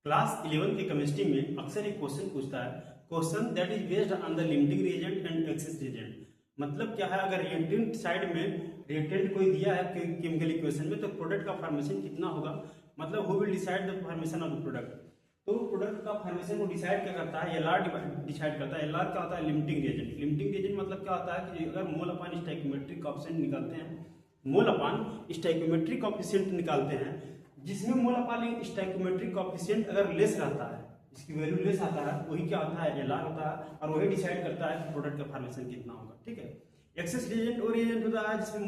Class 11 की chemistry में अक्सर एक क्वेश्चन पूछता है, question that is based on the limiting reagent and access reagent. मतलब क्या है, अगर रिएक्टेंट साइड में रिएक्टेंट कोई दिया है केमिकल इक्वेशन में, तो प्रोडक्ट का फॉर्मेशन कितना होगा, मतलब who will decide the formation of the product. तो प्रोडक्ट का फॉर्मेशन को डिसाइड क्या करता है, एलआर डिसाइड करता है। एलआर क्या होता है, लिमिटिंग रिएजेंट। लिमिटिंग रिएजेंट मतलब क्या होता है कि अगर मोल अपान स्टोइकियोमेट्रिक कोएफिशिएंट निकालते हैं, मोल अपान स्टोइकियोमेट्रिक कोएफिशिएंट निकालते हैं, जिसमें मोल अपान स्टोइकियोमेट्रिक कोएफिशिएंट अगर लेस रहता है, इसकी वैल्यू लेस आता है, वही क्या होता है, एलआर होता है, और वही डिसाइड करता है कि प्रोडक्ट का फॉर्मेशन कितना होगा। ठीक है। एक्सेस रिएजेंट और रिएजेंट होता है जिसमें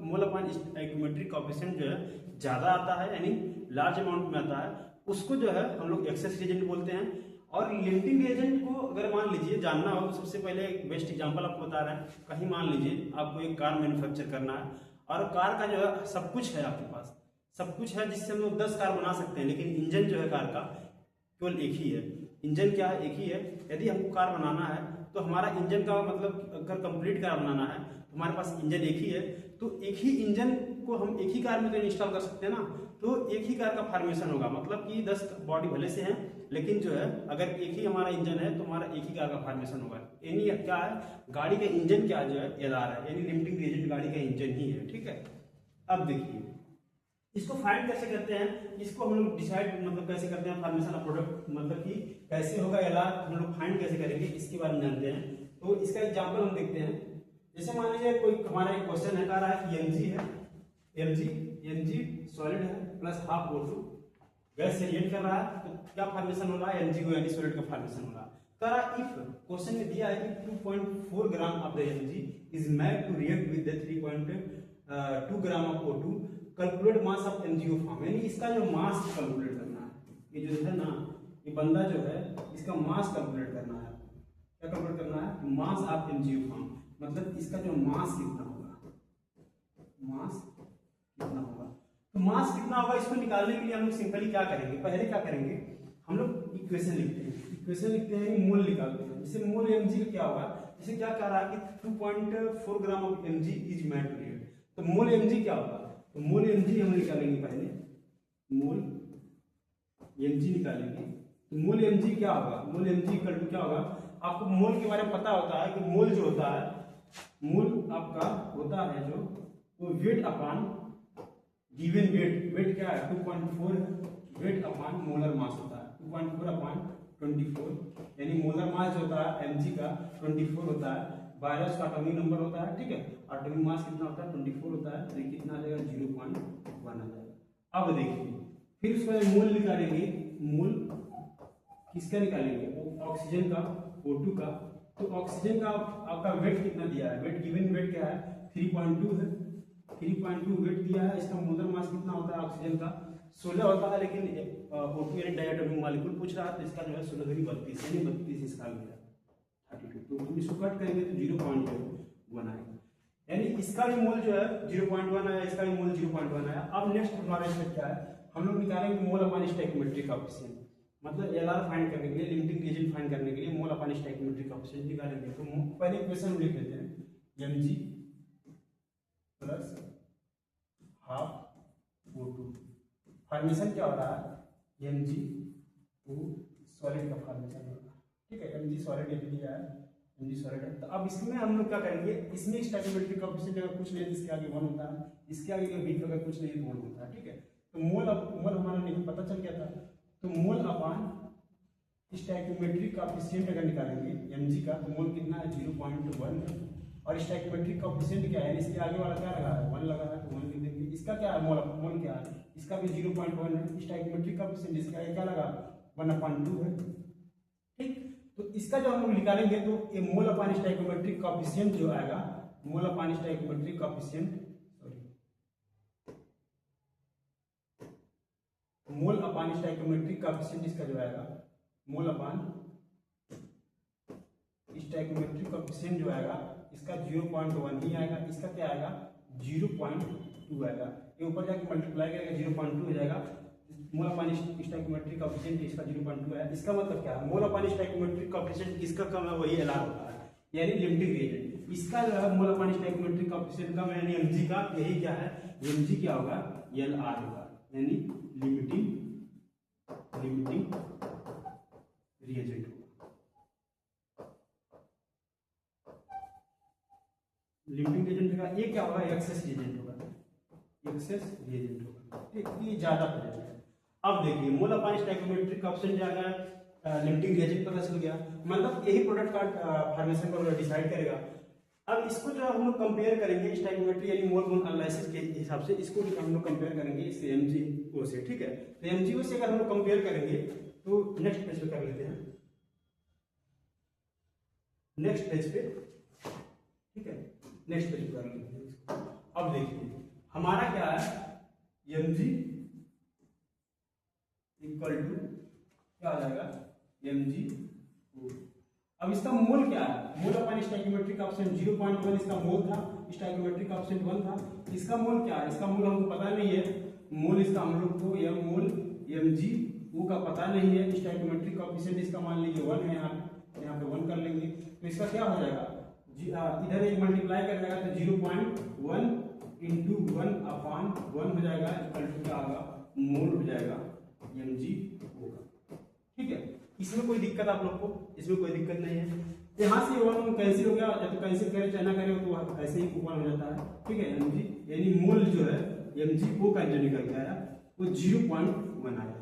मोल अपान स्टोइकियोमेट्रिक कोएफिशिएंट जो है ज्यादा आता है, यानी लार्ज अमाउंट में आता है, उसको जो है हम लोग एक्सेस रिएजेंट बोलते हैं। और लिमिटिंग रिएजेंट को अगर मान लीजिए जानना हो, तो सबसे पहले एक बेस्ट एग्जांपल आपको बता रहे हैं। कहीं मान लीजिए आपको एक कार मैन्युफैक्चर करना है, और कार का जो है सब कुछ है, आपके पास सब कुछ है जिससे हम लोग 10 कार बना सकते हैं, लेकिन इंजन जो है कार का केवल एक ही है। इंजन क्या है, एक ही है। यदि हमको कार बनाना है तो हमारा इंजन का मतलब अगर कंप्लीट कार बनाना है तो हमारे पास इंजन एक ही है, तो एक ही इंजन को हम एक ही कार में तो इंस्टॉल कर सकते हैं ना, तो एक ही कार का फॉर्मेशन होगा। मतलब कि 10 बॉडी भले से हैं, लेकिन जो है अगर एक ही हमारा इंजन है तो हमारा एक ही कार का फॉर्मेशन होगा। यानी क्या है, गाड़ी का इंजन क्या जो है, एलआर है, यानी लिमिटिंग रिएजेंट गाड़ी का इंजन ही है। ठीक है। अब देखिए इसको फाइंड कैसे करते हैं, इसको हम लोग डिसाइड मतलब कैसे करते हैं फॉर्मेशन ऑफ प्रोडक्ट, मतलब कि कैसे होगा एलआर, हम लोग फाइंड कैसे करेंगे इसके बारे में जानते हैं। तो इसका एग्जांपल हम देखते हैं। जैसे मान लीजिए कोई हमारा एक क्वेश्चन है, कह रहा है कि एमजी सॉलिड है प्लस हाफ O2 गैस से रिएक्ट कर रहा है, तो क्या फॉर्मेशन हो रहा है, एमजी को यानी सॉलिड का फॉर्मेशन हो रहा है। कह रहा है इफ क्वेश्चन में दिया है कि 2.4 gram of the MG is made to react with the 3.2 gram of O2, calculate mass of MGO form. यानी इसका जो मास कैलकुलेट करना है, ये जो है ना, ये बंदा जो है इसका मास कैलकुलेट करना है। क्या कैलकुलेट करना है, मास ऑफ एमजीओ फॉर्म, मतलब इसका जो मास कितना होगा, मास कितना होगा। तो मास कितना होगा, इसको निकालने के लिए हम लोग सिंपली क्या करेंगे, पहले क्या करेंगे, हम लोग इक्वेशन लिखते हैं। इक्वेशन लिखते हैं, मोल निकालते हैं। जैसे मोल एमजी का क्या होगा, जैसे क्या कह रहा है कि 2.4 gram of MG is made to react, तो मोल एमजी क्या होगा, तो मोल एमजी हम निकालेंगे पहले, मोल एमजी निकालेंगे। तो मोल एमजी क्या होगा, मोल एमजी इक्वल टू क्या होगा, आपको मोल के बारे में पता होता है कि मोल जो होता है, मोल आपका होता है जो वो weight upon given weight, weight क्या है 2.4 है, वेट अपॉन मोलर मास होता है 2.4 अपॉन 24, यानी मोलर मास जो होता है एमजी का 24 होता है, वायरस का एटॉमिक नंबर होता है। ठीक है। एटॉमिक मास कितना होता है, 24 होता है, तो ये कितना आ जाएगा, 0.1 आ जाएगा। अब देखिए फिर उसका मोल निकालेंगे, मोल किसका निकालेंगे, ऑक्सीजन का, O2 का। तो ऑक्सीजन का आपका वेट कितना दिया है, वेट गिवन वेट क्या है 3.2 है, 3.2 वेट दिया है। इसका मोलर मास कितना होता है ऑक्सीजन का 16 होता है, लेकिन O2 यानी डायटोमिक मॉलिक्यूल पूछ रहा है, तो इसका जो है 16 दूनी 32, यानी 32 इसका आ गया 32। तो हम इसको कट करेंगे तो 0.1 आएगा, यानी इसका भी मोल जो है 0.1 आया, इसका भी मोल 0.1 आया। अब नेक्स्ट हमारा स्टेप क्या है, हम लोग निकालेंगे मोल अपान स्टोइकियोमेट्रिक कोएफिशिएंट, मतलब एलआर फाइंड करने के लिए, लिमिटिंग रिएजेंट फाइंड करने के लिए मोल अपान स्टोइकियोमेट्रिक कोएफिशिएंट निकालेंगे। तो पहले इक्वेशन लिख लेते हैं, mg plus half O2, formation क्या हो रहा है, mg को सॉलिड का फॉर्मेशन हो रहा है। ठीक है, mg सॉलिड ये दिया है, mg सॉलिड है। तो अब इसमें हम लोग क्या करेंगे, इसमें स्टोइकियोमेट्रिक कोएफिशिएंट अगर कुछ नहीं है, इसके आगे 1 होता है, इसके आगे अगर कुछ नहीं तो 1 होता है। ठीक है। तो मोल हमारा नहीं पता चल गया था, तो मोल अपान स्टोइकियोमेट्रिक कोएफिशिएंट अगर निकालेंगे mg का, तो मोल कितना है 0.1 है, और स्टोइकियोमेट्रिक कोएफिशिएंट क्या है, इसके आगे वाला क्या लगा है 1 लगा है, तो 1 लिख देंगे। इसका क्या है, मोल क्या है, इसका भी 0.1 है, स्टोइकियोमेट्रिक कोएफिशिएंट इसके आगे क्या लगा 1/2 है। ठीक। तो इसका जो हम लोग निकालेंगे, तो ये मोल अपान स्टोइकियोमेट्रिक कोएफिशिएंट जो आएगा, मोल अपान स्टोइकियोमेट्रिक कोएफिशिएंट, मोल अपान स्टोइकियोमेट्रिक कोएफिशिएंट इसका जो आएगा, मोल अपान स्टोइकियोमेट्रिक कोएफिशिएंट जो आएगा, इसका 0.1 ही आएगा, इसका क्या आएगा 0.2 आएगा। ये ऊपर जाके मल्टीप्लाई करेगा 0.2 हो जाएगा। मोल अपान स्टोइकियोमेट्रिक कोएफिशिएंट इसका 0.2 है। इसका मतलब क्या है, मोल अपान स्टोइकियोमेट्रिक कोएफिशिएंट किसका कम है, वही एलआर होता है, यानी लिमिटिंग रिएजेंट। इसका जो है मोल अपान स्टोइकियोमेट्रिक कोएफिशिएंट कम है, यानी एमजी का, यही क्या है, एमजी क्या होगा, एलआर होगा, यानी लिमिटिंग जाएगा, ये क्या होगा, एक्सेस रिएजेंट होगा, एक्सेस रिएजेंट होगा, ठीक, ये ज्यादा प्रेजेंट है। अब देखिए मोल अपॉन स्टोइकियोमेट्रिक कोएफिशिएंट जाएगा, लिमिटिंग रिएजेंट पता चल गया, मतलब यही प्रोडक्ट का फॉर्मेशन को डिसाइड करेगा। अब इसको जो हम लोग कंपेयर करेंगे स्टोइकियोमेट्री यानी मोल गुण एनालिसिस के हिसाब से, इसको हम लोग कंपेयर करेंगे इससे एमजीओ से, ठीक है। तो एमजीओ से अगर हम लोग कंपेयर करेंगे तो नेक्स्ट पेज पे कर लेते हैं, नेक्स्ट पेज पे, ठीक है, नेक्स्ट पेज पे कर लेते हैं इसको। अब देखिए हमारा क्या है, एमजी इक्वल टू क्या आ जाएगा, एमजीओ। अब इसका मोल क्या है, मोल अपॉन स्टोइकियोमेट्रिक कोएफिशिएंट 0.1 इसका मोल था, स्टोइकियोमेट्रिक कोएफिशिएंट 1 था। इसका मोल क्या है, इसका मोल हमको पता नहीं है, मोल इसका हम लोग को यह मोल एमजीओ का पता नहीं है। स्टोइकियोमेट्रिक कोएफिशिएंट इसका मान लीजिए 1 है, यहाँ पे 1 कर लेंगे, तो इसका क्या हो जाएगा, इधर एक मल्टीप्लाई कर जाएगा तो 0.1 इंटू 1 अपॉन 1 हो जाएगा, इक्वल टू क्या होगा, मोल हो जाएगा एमजीओ का, ठीक है। इसमें कोई दिक्कत आप लोग को, इसमें कोई दिक्कत नहीं है। यहाँ से 1 कैंसिल हो गया, या तो कैंसिल करे चाहे ना करे तो ऐसे ही ऊपर हो जाता है, ठीक है। एमजी यानी मोल जो है एमजीओ का जो निकल के आया वो 0.1 आया।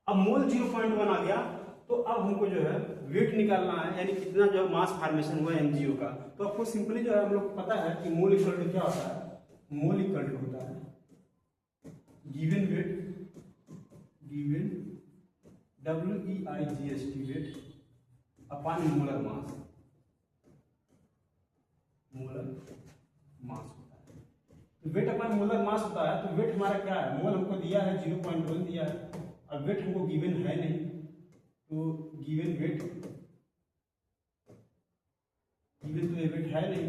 अब मोल 0.1 आ गया तो अब हमको जो है वेट निकालना है, यानी कितना जो मास फॉर्मेशन हुआ एमजीओ का। तो आपको सिंपली जो है हम लोग को पता है कि मोल इक्वल टू क्या होता है, मोल इक्वल टू होता है given weight, given WEIGST weight upon molar mass, molar mass होता है। तो वेट अपॉन मोलर मास होता है, तो वेट हमारा क्या है, मोल हमको दिया है 0.1 दिया है, अब वेट हमको गिवन है नहीं, तो गिवन वेट, गिवन तो ये वेट है नहीं,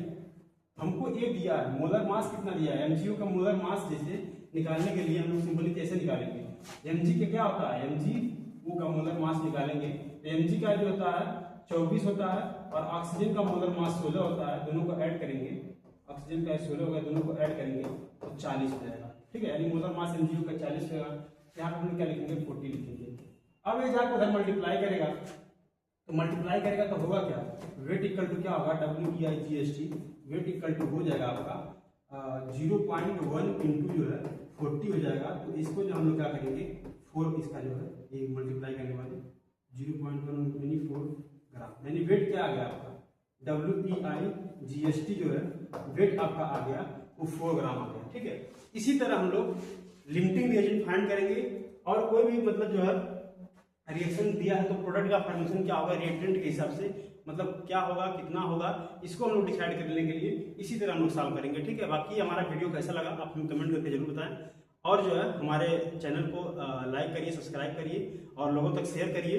हमको ये दिया है मोलर मास कितना दिया है, एमजीओ का मोलर मास जैसे निकालने के लिए हम लोग सिंपली कैसे निकालेंगे, एमजी के क्या होता है, एमजीओ का मोलर मास निकालेंगे तो एमजी का जो होता है 24 होता है और ऑक्सीजन का मोलर मास 16 होता है, दोनों को ऐड करेंगे, ऑक्सीजन का 16 होगा, दोनों को ऐड करेंगे तो 40 हो जाएगा, ठीक है। यानी मोलर मास एमजीओ का 40 होगा, यहाँ पे हम क्या लिखेंगे 40 लिखेंगे। अब ये जाकर उधर मल्टीप्लाई करेगा, तो मल्टीप्लाई करेगा तो होगा क्या, वेट इक्वल टू क्या होगा, WEIGST वेट इक्वल टू हो जाएगा आपका 0.1 इंटू जो है 40 हो जाएगा। तो इसको जो हम लोग क्या करेंगे 4 इसका जो है ये मल्टीप्लाई करने वाले 0.1 यानी 4 ग्राम, यानी वेट क्या आ गया आपका WEIGST जो है वेट आपका आ गया वो 4 ग्राम आ गया, ठीक है। इसी तरह हम लोग लिमिटिंग रिएजेंट फाइंड करेंगे और कोई भी मतलब जो है रिएक्शन दिया है तो प्रोडक्ट का फॉर्मेशन क्या होगा रिएक्टेंट के हिसाब से, मतलब क्या होगा कितना होगा, इसको हम लोग डिसाइड करने के लिए इसी तरह हम लोग सॉल्व करेंगे, ठीक है। बाकी हमारा वीडियो कैसा लगा आप हमें कमेंट करके जरूर बताएं, और जो है हमारे चैनल को लाइक करिए, सब्सक्राइब करिए और लोगों तक शेयर करिए।